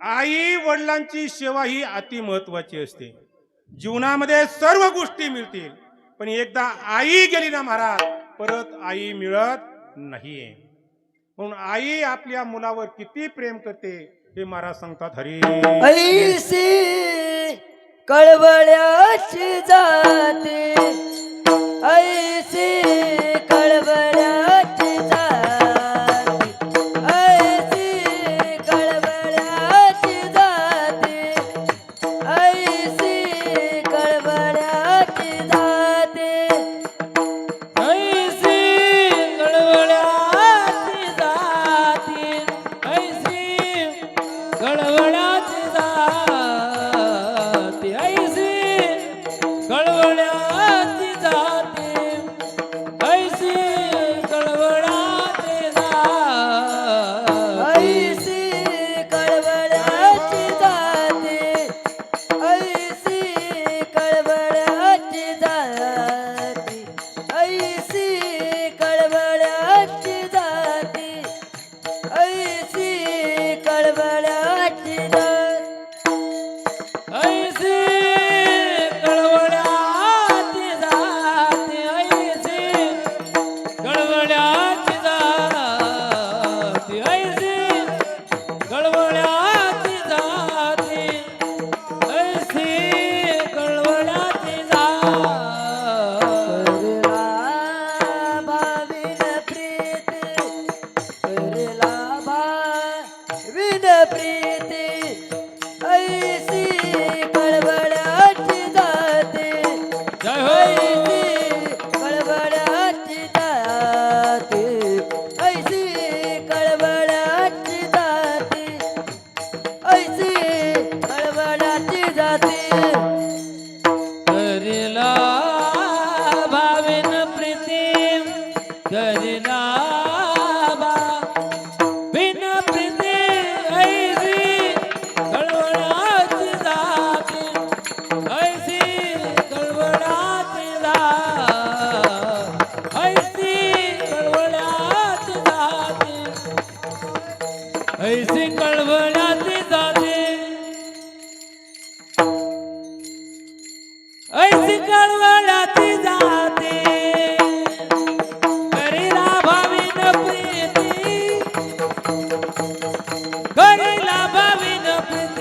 आई वडिलांची सेवा ही अति महत्वाची असते. जीवनामध्ये सर्व गोष्टी मिळतील, पण एकदा आई गेली ना महाराज, परत आई मिळत नाहीये. म्हणून आई आपल्या मुलावर किती प्रेम करते हे महाराज सांगतात. हरी ऐसी कळवळ्याची जाते, ऐसी कळवळ्याची जाते, ऐसी कळवळ्याची जाते, ऐसी कळवळ्याची जाते, ऐसी कळवळ्याची जाते, ऐसी कळवळ्याची जाते, ऐसी कळवळ्याची जाते, ऐसी कळवळ्याची जाते, ऐसी कळवळ्याची जाते, ऐसी कळवळ्याची जाते, ऐसी कळवळ्याची जाते, ऐसी कळवळ्याची जाते, ऐसी कळवळ्याची जाते, ऐसी कळवळ्याची जाते, ऐसी कळवळ्याची जाते, ऐसी कळवळ्याची जाते, जय हो कळवळ्याची जाते, ऐसी कळवळ्याची जाते, ऐसी कळवळ्याची जाते, करेला भावेन प्रीती, करेला भावेन प्रीती, ऐसी कळवळ्याची जाते, ऐसी कळवळ्याची जाते, ऐसी कळवळ्याची जाते, ऐसी कळवळ्याची जाते, ऐसी कळवळ्याची जाते, करीला भावीन प्रीती, करीला भावीन प्रीती,